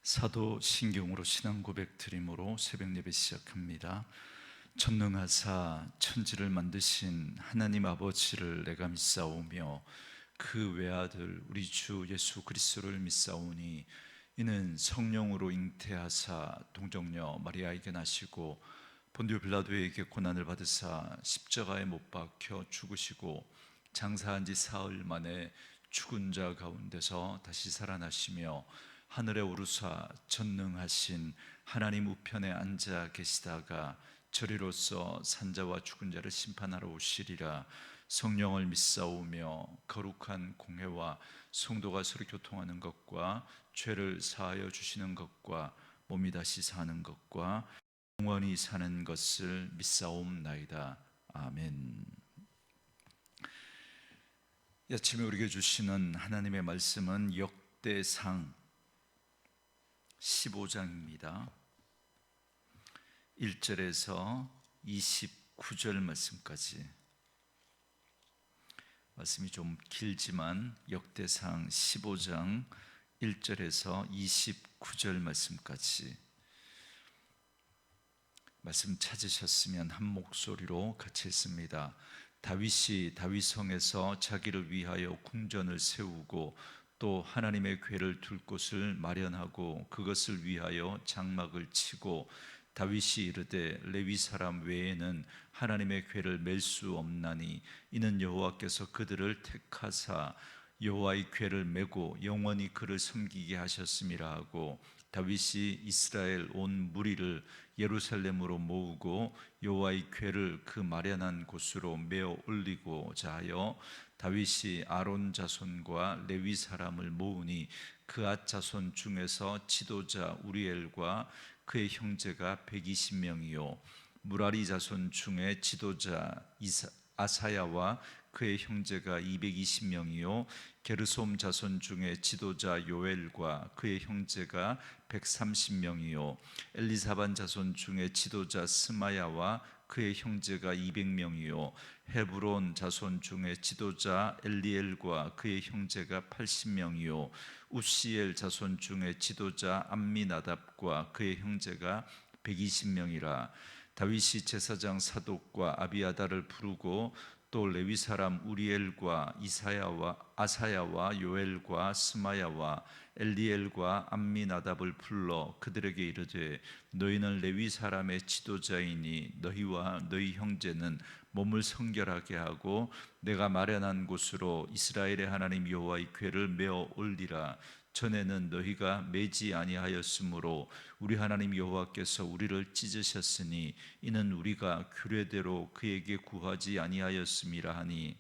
사도 신경으로 신앙 고백 드림으로 새벽 예배 시작합니다. 전능하사 천지를 만드신 하나님 아버지를 내가 믿사오며 그 외아들 우리 주 예수 그리스도를 믿사오니 이는 성령으로 잉태하사 동정녀 마리아에게 나시고 본디오 빌라도에게 고난을 받으사 십자가에 못 박혀 죽으시고 장사한 지 사흘 만에 죽은 자 가운데서 다시 살아나시며 하늘에 오르사 전능하신 하나님 우편에 앉아 계시다가 저리로서 산자와 죽은 자를 심판하러 오시리라. 성령을 믿사오며 거룩한 공회와 성도가 서로 교통하는 것과 죄를 사하여 주시는 것과 몸이 다시 사는 것과 영원히 사는 것을 믿사옵나이다. 아멘. 이 아침에 우리에게 주시는 하나님의 말씀은 역대상 15장입니다. 1절에서 29절 말씀까지. 말씀이 좀 길지만 역대상 15장 1절에서 29절 말씀까지 말씀 찾으셨으면 한 목소리로 같이 읽습니다. 다윗이 다윗성에서 자기를 위하여 궁전을 세우고 또 하나님의 궤를 둘 곳을 마련하고 그것을 위하여 장막을 치고 다윗이 이르되 레위 사람 외에는 하나님의 궤를 맬 수 없나니 이는 여호와께서 그들을 택하사 여호와의 궤를 메고 영원히 그를 섬기게 하셨음이라 하고 다윗이 이스라엘 온 무리를 예루살렘으로 모으고 여호와의 궤를 그 마련한 곳으로 메어 올리고자 하여 다윗이 아론 자손과 레위 사람을 모으니 그앗 자손 중에서 지도자 우리엘과 그의 형제가 120명이요 무라리 자손 중에 지도자 아사야와 그의 형제가 220명이요 게르솜 자손 중에 지도자 요엘과 그의 형제가 130명이요 엘리사반 자손 중에 지도자 스마야와 그의 형제가 200명이요 헤브론 자손 중에 지도자 엘리엘과 그의 형제가 80명이요 우시엘 자손 중에 지도자 암미나답과 그의 형제가 120명이라. 다윗이 제사장 사독과 아비아달을 부르고 또 레위 사람 우리엘과 이사야와 아사야와 요엘과 스마야와 엘리엘과 암미나답을 불러 그들에게 이르되 너희는 레위 사람의 지도자이니 너희와 너희 형제는 몸을 성결하게 하고 내가 마련한 곳으로 이스라엘의 하나님 여호와의 궤를 메어 올리라. 전에는 너희가 매지 아니하였으므로 우리 하나님 여호와께서 우리를 찢으셨으니 이는 우리가 규례대로 그에게 구하지 아니하였음이라 하니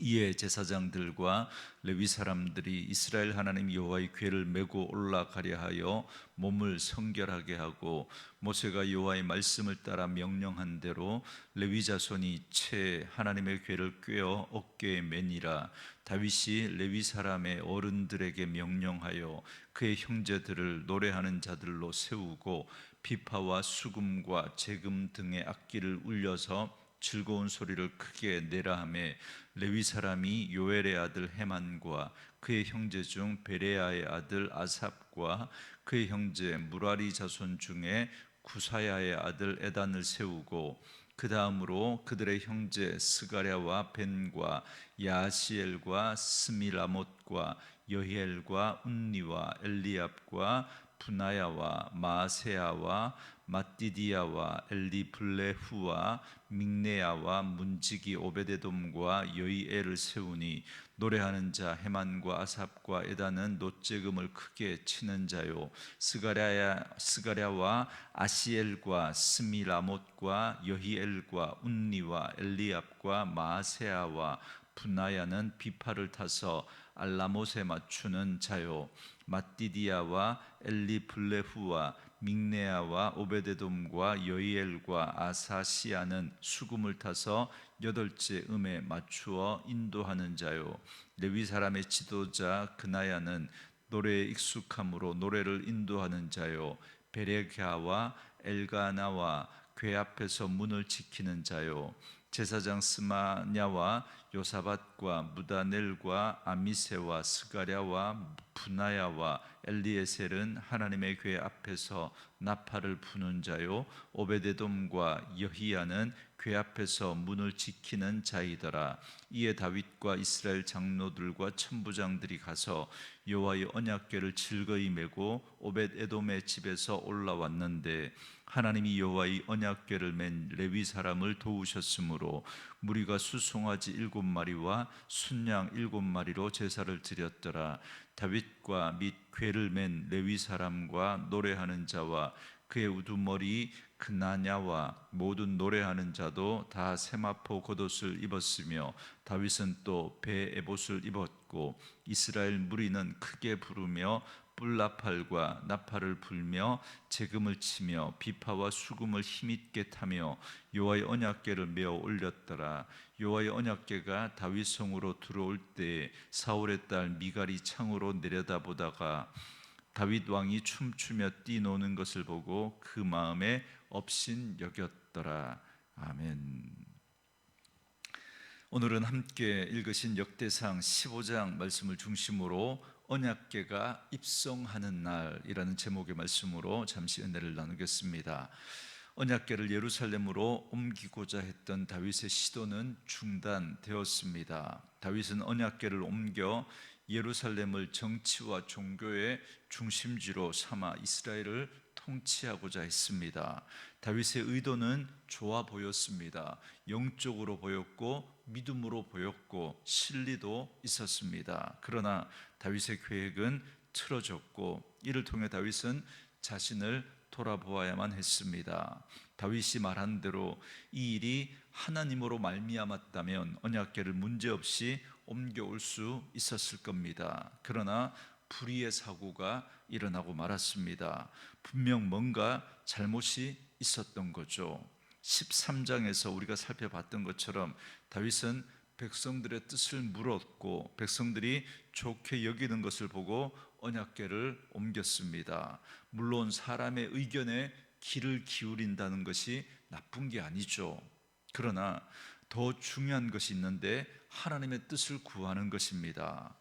이에 제사장들과 레위 사람들이 이스라엘 하나님 여호와의 궤를 메고 올라가려 하여 몸을 성결하게 하고 모세가 여호와의 말씀을 따라 명령한 대로 레위 자손이 채 하나님의 궤를 꿰어 어깨에 매니라. 다윗이 레위 사람의 어른들에게 명령하여 그의 형제들을 노래하는 자들로 세우고 비파와 수금과 제금 등의 악기를 울려서 즐거운 소리를 크게 내라 하매 레위 사람이 요엘의 아들 헤만과 그의 형제 중 베레야의 아들 아삽과 그의 형제 무라리 자손 중에 구사야의 아들 에단을 세우고 그 다음으로 그들의 형제 스가랴와 벤과 야시엘과 스미라못과 여히엘과 운니와 엘리압과 분하야와 마세야와 마띠디야와 엘리블레후와 믹네야와 문지기 오베데돔과 여이엘을 세우니 노래하는 자 헤만과 아삽과 에다는 노재금을 크게 치는 자요 스가랴와 아시엘과 스미라못과 여히엘과 운니와 엘리압과 마세야와 분하야는 비파를 타서 알라못에 맞추는 자요 마띠디야와 엘리블레후와 믹네야와 오베데돔과 여이엘과 아사시아는 수금을 타서 여덟째 음에 맞추어 인도하는 자요 레위 사람의 지도자 그나야는 노래에 익숙함으로 노래를 인도하는 자요 베레갸와 엘가나와 궤 앞에서 문을 지키는 자요 제사장 스마냐와 요사밧과 무다넬과 아미세와 스가랴와 분하야와 엘리에셀은 하나님의 궤 앞에서 나팔을 부는 자요, 오베데돔과 여히야는 궤 앞에서 문을 지키는 자이더라. 이에 다윗과 이스라엘 장로들과 천부장들이 가서 여호와의 언약궤를 즐거이 메고 오벳에돔의 집에서 올라왔는데, 하나님이 여호와의 언약궤를 맨 레위 사람을 도우셨으므로 무리가 수송아지 7마리와 순양 7마리로 제사를 드렸더라. 다윗과 및 궤를 맨 레위 사람과 노래하는 자와 그의 우두머리 그나냐와 모든 노래하는 자도 다 세마포 겉옷을 입었으며, 다윗은 또 배 에봇을 입었고, 이스라엘 무리는 크게 부르며 뿔나팔과 나팔을 불며 재금을 치며 비파와 수금을 힘있게 타며 여호와의 언약궤를 메어 올렸더라. 여호와의 언약궤가 다윗 성으로 들어올 때 사울의 딸 미갈이 창으로 내려다보다가 다윗 왕이 춤추며 뛰노는 것을 보고 그 마음에 업신여겼더라. 아멘. 오늘은 함께 읽으신 역대상 15장 말씀을 중심으로 언약궤가 입성하는 날이라는 제목의 말씀으로 잠시 은혜를 나누겠습니다. 언약궤를 예루살렘으로 옮기고자 했던 다윗의 시도는 중단되었습니다. 다윗은 언약궤를 옮겨 예루살렘을 정치와 종교의 중심지로 삼아 이스라엘을 통치하고자 했습니다. 다윗의 의도는 좋아 보였습니다. 영적으로 보였고 믿음으로 보였고 실리도 있었습니다. 그러나 다윗의 계획은 틀어졌고, 이를 통해 다윗은 자신을 돌아보아야만 했습니다. 다윗이 말한 대로 이 일이 하나님으로 말미암았다면 언약궤를 문제없이 옮겨올 수 있었을 겁니다. 그러나 불의의 사고가 일어나고 말았습니다. 분명 뭔가 잘못이 있었던 거죠. 13장에서 우리가 살펴봤던 것처럼 다윗은 백성들의 뜻을 물었고 백성들이 좋게 여기는 것을 보고 언약궤를 옮겼습니다. 물론 사람의 의견에 귀를 기울인다는 것이 나쁜 게 아니죠. 그러나 더 중요한 것이 있는데 하나님의 뜻을 구하는 것입니다.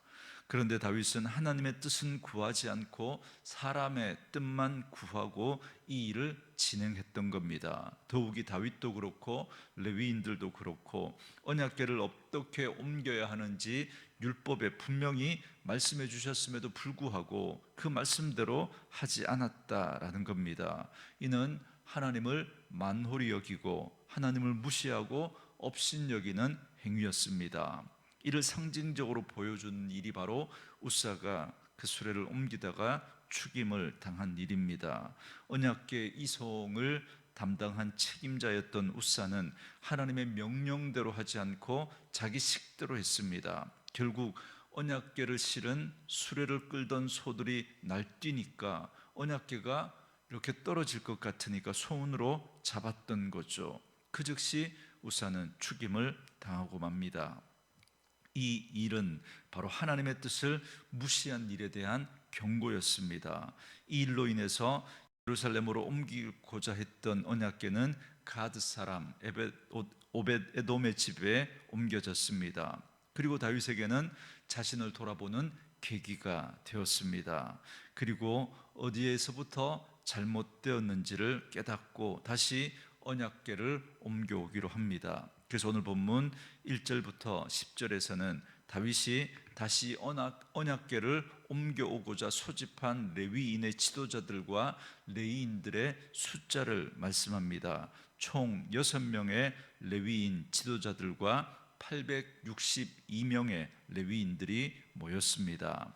그런데 다윗은 하나님의 뜻은 구하지 않고 사람의 뜻만 구하고 이 일을 진행했던 겁니다. 더욱이 다윗도 그렇고 레위인들도 그렇고 언약궤를 어떻게 옮겨야 하는지 율법에 분명히 말씀해 주셨음에도 불구하고 그 말씀대로 하지 않았다라는 겁니다. 이는 하나님을 만홀히 여기고 하나님을 무시하고 업신여기는 행위였습니다. 이를 상징적으로 보여준 일이 바로 우사가 그 수레를 옮기다가 죽임을 당한 일입니다. 언약궤 이송을 담당한 책임자였던 우사는 하나님의 명령대로 하지 않고 자기 식대로 했습니다. 결국 언약궤를 실은 수레를 끌던 소들이 날뛰니까 언약궤가 이렇게 떨어질 것 같으니까 손으로 잡았던 거죠. 그 즉시 우사는 죽임을 당하고 맙니다. 이 일은 바로 하나님의 뜻을 무시한 일에 대한 경고였습니다. 이 일로 인해서 예루살렘으로 옮기고자 했던 언약궤는 가드 사람 오벳에돔의 집에 옮겨졌습니다. 그리고 다윗에게는 자신을 돌아보는 계기가 되었습니다. 그리고 어디에서부터 잘못되었는지를 깨닫고 다시 언약궤를 옮겨오기로 합니다. 그래서 오늘 본문 1절부터 10절에서는 다윗이 다시 언약궤를 옮겨오고자 소집한 레위인의 지도자들과 레위인들의 숫자를 말씀합니다. 총 6명의 레위인 지도자들과 862명의 레위인들이 모였습니다.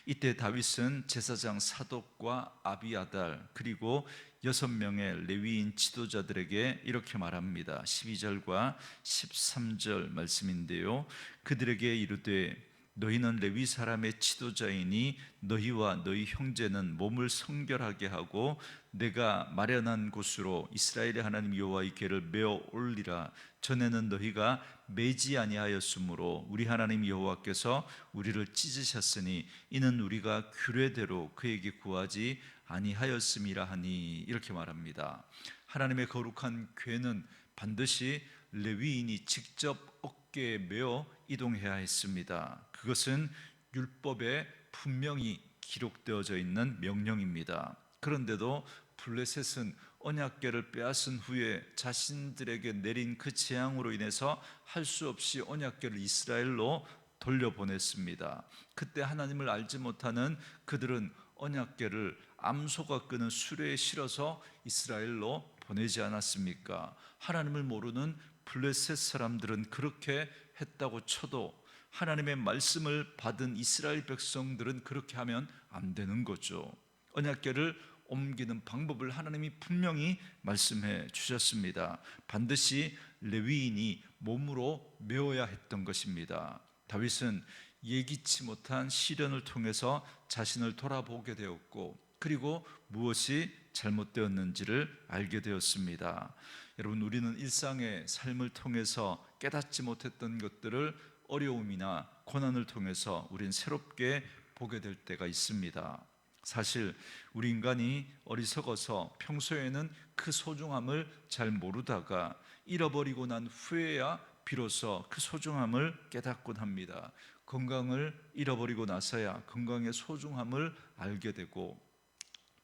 이때 다윗은 제사장 사독과 아비아달 그리고 6명의 레위인 지도자들에게 이렇게 말합니다. 12절과 13절 말씀인데요, 그들에게 이르되 너희는 레위 사람의 지도자이니 너희와 너희 형제는 몸을 성결하게 하고 내가 마련한 곳으로 이스라엘의 하나님 여호와의 궤를 메어 올리라. 전에는 너희가 매지 아니하였으므로 우리 하나님 여호와께서 우리를 찢으셨으니 이는 우리가 규례대로 그에게 구하지 아니하였음이라 하니, 이렇게 말합니다. 하나님의 거룩한 궤는 반드시 레위인이 직접 어깨에 메어 이동해야 했습니다. 그것은 율법에 분명히 기록되어져 있는 명령입니다. 그런데도 블레셋은 언약궤를 빼앗은 후에 자신들에게 내린 그 재앙으로 인해서 할 수 없이 언약궤를 이스라엘로 돌려보냈습니다. 그때 하나님을 알지 못하는 그들은 언약궤를 암소가 끄는 수레에 실어서 이스라엘로 보내지 않았습니까? 하나님을 모르는 블레셋 사람들은 그렇게 했다고 쳐도 하나님의 말씀을 받은 이스라엘 백성들은 그렇게 하면 안 되는 거죠. 언약궤를 옮기는 방법을 하나님이 분명히 말씀해 주셨습니다. 반드시 레위인이 몸으로 메어야 했던 것입니다. 다윗은 예기치 못한 시련을 통해서 자신을 돌아보게 되었고, 그리고 무엇이 잘못되었는지를 알게 되었습니다. 여러분, 우리는 일상의 삶을 통해서 깨닫지 못했던 것들을 어려움이나 고난을 통해서 우린 새롭게 보게 될 때가 있습니다. 사실 우리 인간이 어리석어서 평소에는 그 소중함을 잘 모르다가 잃어버리고 난 후에야 비로소 그 소중함을 깨닫곤 합니다. 건강을 잃어버리고 나서야 건강의 소중함을 알게 되고,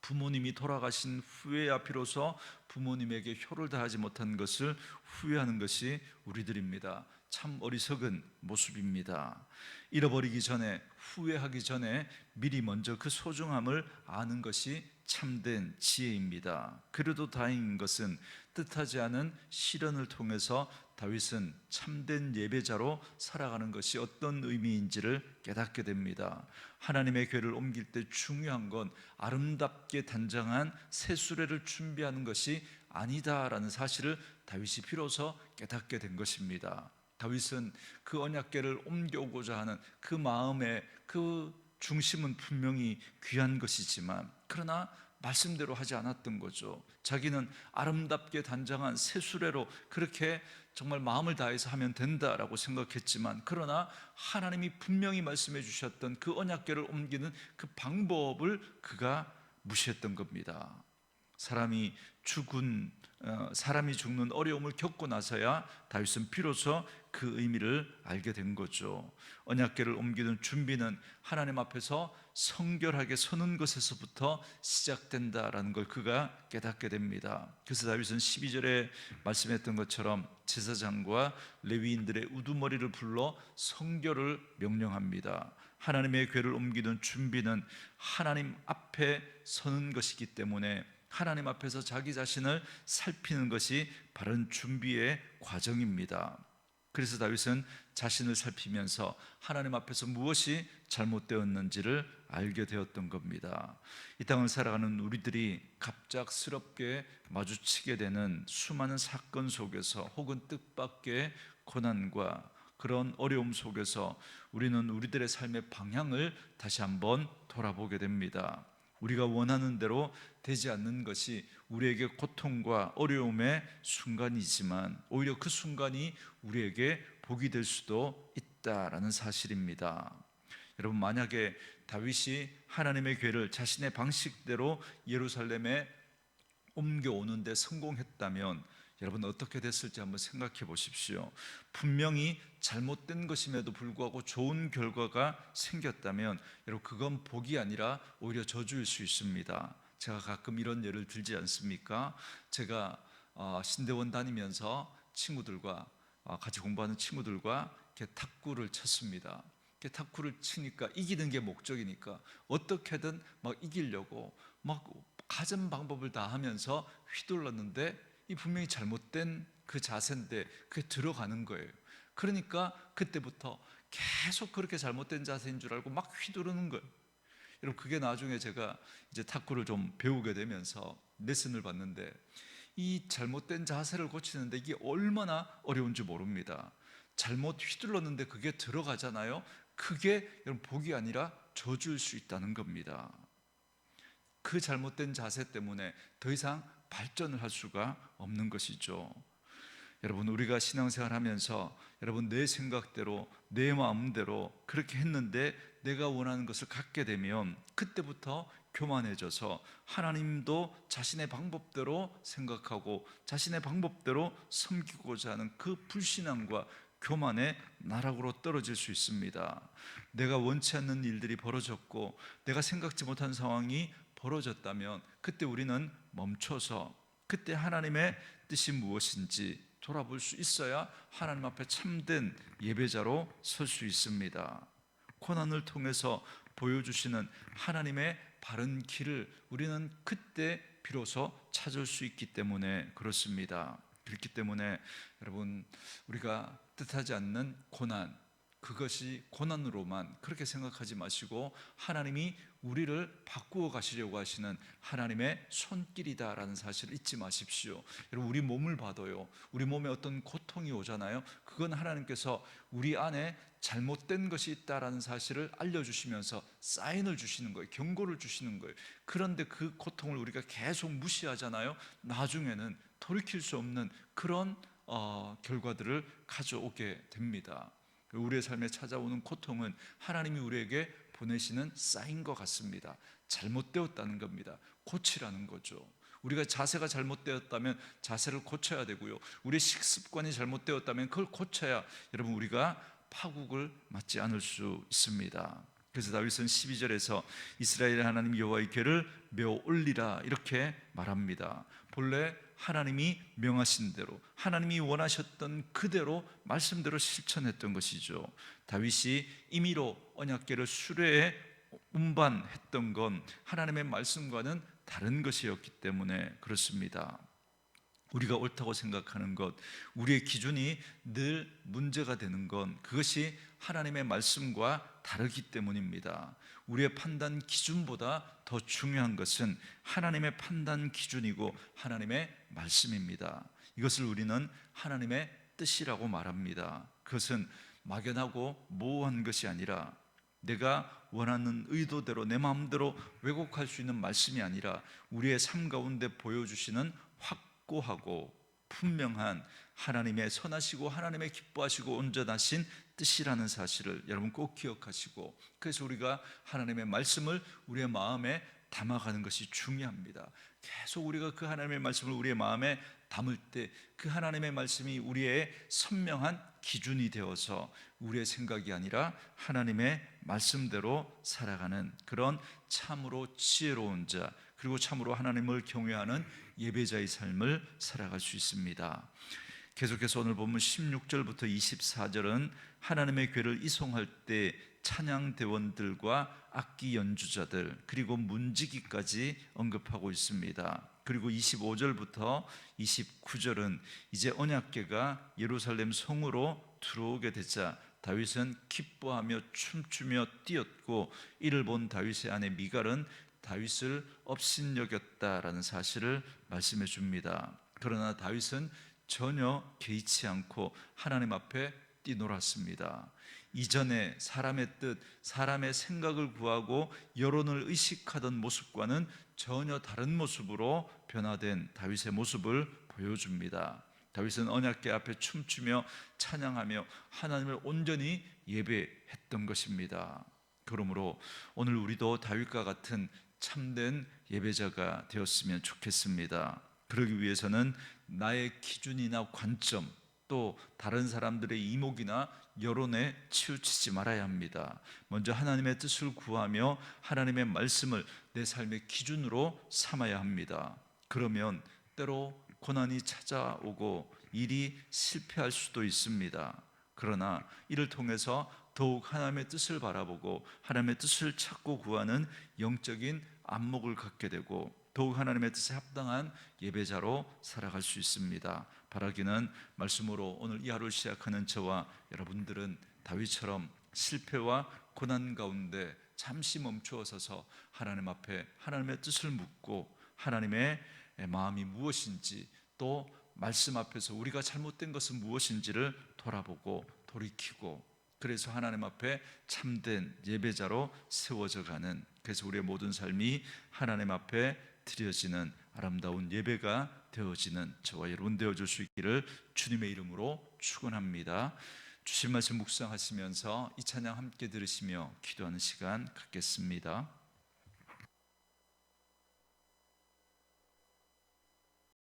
부모님이 돌아가신 후에야 비로소 부모님에게 효를 다하지 못한 것을 후회하는 것이 우리들입니다. 참 어리석은 모습입니다. 잃어버리기 전에, 후회하기 전에 미리 먼저 그 소중함을 아는 것이 참된 지혜입니다. 그래도 다행인 것은 뜻하지 않은 시련을 통해서 다윗은 참된 예배자로 살아가는 것이 어떤 의미인지를 깨닫게 됩니다. 하나님의 궤를 옮길 때 중요한 건 아름답게 단장한 새 수레를 준비하는 것이 아니다라는 사실을 다윗이 비로소 깨닫게 된 것입니다. 다윗은 그 언약궤를 옮겨오고자 하는 그 마음의 그 중심은 분명히 귀한 것이지만, 그러나 말씀대로 하지 않았던 거죠. 자기는 아름답게 단장한 새 수레로 그렇게 정말 마음을 다해서 하면 된다라고 생각했지만, 그러나 하나님이 분명히 말씀해 주셨던 그 언약궤를 옮기는 그 방법을 그가 무시했던 겁니다. 사람이 죽는 어려움을 겪고 나서야 다윗은 비로소 그 의미를 알게 된 거죠. 언약궤를 옮기는 준비는 하나님 앞에서 성결하게 서는 것에서부터 시작된다라는 걸 그가 깨닫게 됩니다. 그래서 다윗은 12절에 말씀했던 것처럼 제사장과 레위인들의 우두머리를 불러 성결을 명령합니다. 하나님의 궤를 옮기는 준비는 하나님 앞에 서는 것이기 때문에 하나님 앞에서 자기 자신을 살피는 것이 바른 준비의 과정입니다. 그래서 다윗은 자신을 살피면서 하나님 앞에서 무엇이 잘못되었는지를 알게 되었던 겁니다. 이 땅을 살아가는 우리들이 갑작스럽게 마주치게 되는 수많은 사건 속에서, 혹은 뜻밖의 고난과 그런 어려움 속에서 우리는 우리들의 삶의 방향을 다시 한번 돌아보게 됩니다. 우리가 원하는 대로 되지 않는 것이 우리에게 고통과 어려움의 순간이지만, 오히려 그 순간이 우리에게 복이 될 수도 있다라는 사실입니다. 여러분, 만약에 다윗이 하나님의 궤를 자신의 방식대로 예루살렘에 옮겨오는데 성공했다면 여러분 어떻게 됐을지 한번 생각해 보십시오. 분명히 잘못된 것임에도 불구하고 좋은 결과가 생겼다면 여러분, 그건 복이 아니라 오히려 저주일 수 있습니다. 제가 가끔 이런 예를 들지 않습니까? 제가 신대원 다니면서 친구들과 같이 공부하는 친구들과 이렇게 탁구를 쳤습니다. 이렇게 탁구를 치니까 이기는 게 목적이니까 어떻게든 막 이기려고 막 가진 방법을 다 하면서 휘둘렀는데, 이 분명히 잘못된 그 자세인데 그게 들어가는 거예요. 그러니까 그때부터 계속 그렇게 잘못된 자세인 줄 알고 막 휘두르는 거예요. 여러분, 그게 나중에 제가 이제 탁구를 좀 배우게 되면서 레슨을 받는데, 이 잘못된 자세를 고치는데 이게 얼마나 어려운지 모릅니다. 잘못 휘둘렀는데 그게 들어가잖아요. 그게 여러분 복이 아니라 저주일 수 있다는 겁니다. 그 잘못된 자세 때문에 더 이상 발전을 할 수가 없는 것이죠. 여러분, 우리가 신앙생활 하면서 여러분 내 생각대로 내 마음대로 그렇게 했는데 내가 원하는 것을 갖게 되면 그때부터 교만해져서 하나님도 자신의 방법대로 생각하고 자신의 방법대로 섬기고자 하는 그 불신앙과 교만의 나락으로 떨어질 수 있습니다. 내가 원치 않는 일들이 벌어졌고 내가 생각지 못한 상황이 벌어졌다면 그때 우리는 멈춰서 그때 하나님의 뜻이 무엇인지 돌아볼 수 있어야 하나님 앞에 참된 예배자로 설 수 있습니다. 고난을 통해서 보여주시는 하나님의 바른 길을 우리는 그때 비로소 찾을 수 있기 때문에 그렇습니다. 그렇기 때문에 여러분, 우리가 뜻하지 않는 고난, 그것이 고난으로만 그렇게 생각하지 마시고 하나님이 우리를 바꾸어 가시려고 하시는 하나님의 손길이다라는 사실을 잊지 마십시오. 여러분, 우리 몸을 봐도요, 우리 몸에 어떤 고통이 오잖아요. 그건 하나님께서 우리 안에 잘못된 것이 있다라는 사실을 알려주시면서 사인을 주시는 거예요. 경고를 주시는 거예요. 그런데 그 고통을 우리가 계속 무시하잖아요. 나중에는 돌이킬 수 없는 그런 결과들을 가져오게 됩니다. 우리의 삶에 찾아오는 고통은 하나님이 우리에게 보내시는 사인과 같습니다. 잘못되었다는 겁니다. 고치라는 거죠. 우리가 자세가 잘못되었다면 자세를 고쳐야 되고요, 우리의 식습관이 잘못되었다면 그걸 고쳐야 여러분 우리가 파국을 맞지 않을 수 있습니다. 그래서 다윗은 12절에서 이스라엘의 하나님 여호와의 궤를 메어 올리라 이렇게 말합니다. 본래 하나님이 명하신 대로, 하나님이 원하셨던 그대로 말씀대로 실천했던 것이죠. 다윗이 임의로 언약궤를 수레에 운반했던 건 하나님의 말씀과는 다른 것이었기 때문에 그렇습니다. 우리가 옳다고 생각하는 것, 우리의 기준이 늘 문제가 되는 건 그것이 하나님의 말씀과 다르기 때문입니다. 우리의 판단 기준보다 더 중요한 것은 하나님의 판단 기준이고 하나님의 말씀입니다. 이것을 우리는 하나님의 뜻이라고 말합니다. 그것은 막연하고 모호한 것이 아니라 내가 원하는 의도대로 내 마음대로 왜곡할 수 있는 말씀이 아니라 우리의 삶 가운데 보여주시는 확고하고 분명한 하나님의 선하시고 하나님의 기뻐하시고 온전하신 뜻이라는 사실을 여러분 꼭 기억하시고, 그래서 우리가 하나님의 말씀을 우리의 마음에 담아가는 것이 중요합니다. 계속 우리가 그 하나님의 말씀을 우리의 마음에 담을 때 그 하나님의 말씀이 우리의 선명한 기준이 되어서 우리의 생각이 아니라 하나님의 말씀대로 살아가는 그런 참으로 지혜로운 자, 그리고 참으로 하나님을 경외하는 예배자의 삶을 살아갈 수 있습니다. 계속해서 오늘 본문 16절부터 24절은 하나님의 궤를 이송할 때 찬양대원들과 악기 연주자들 그리고 문지기까지 언급하고 있습니다. 그리고 25절부터 29절은 이제 언약궤가 예루살렘 성으로 들어오게 되자 다윗은 기뻐하며 춤추며 뛰었고 이를 본 다윗의 아내 미갈은 다윗을 업신여겼다라는 사실을 말씀해 줍니다. 그러나 다윗은 전혀 개의치 않고 하나님 앞에 뛰놀았습니다. 이전에 사람의 뜻, 사람의 생각을 구하고 여론을 의식하던 모습과는 전혀 다른 모습으로 변화된 다윗의 모습을 보여줍니다. 다윗은 언약궤 앞에 춤추며 찬양하며 하나님을 온전히 예배했던 것입니다. 그러므로 오늘 우리도 다윗과 같은 참된 예배자가 되었으면 좋겠습니다. 그러기 위해서는 나의 기준이나 관점, 또 다른 사람들의 이목이나 여론에 치우치지 말아야 합니다. 먼저 하나님의 뜻을 구하며 하나님의 말씀을 내 삶의 기준으로 삼아야 합니다. 그러면 때로 고난이 찾아오고 일이 실패할 수도 있습니다. 그러나 이를 통해서 더욱 하나님의 뜻을 바라보고 하나님의 뜻을 찾고 구하는 영적인 안목을 갖게 되고 더욱 하나님의 뜻에 합당한 예배자로 살아갈 수 있습니다. 바라기는 말씀으로 오늘 이 하루를 시작하는 저와 여러분들은 다윗처럼 실패와 고난 가운데 잠시 멈추어 서서 하나님 앞에 하나님의 뜻을 묻고 하나님의 마음이 무엇인지, 또 말씀 앞에서 우리가 잘못된 것은 무엇인지를 돌아보고 돌이키고, 그래서 하나님 앞에 참된 예배자로 세워져 가는, 그래서 우리의 모든 삶이 하나님 앞에 드려지는 아름다운 예배가 되어지는 저와 여러분 되어줄 수 있기를 주님의 이름으로 축원합니다. 주신 말씀 묵상하시면서 이 찬양 함께 들으시며 기도하는 시간 갖겠습니다.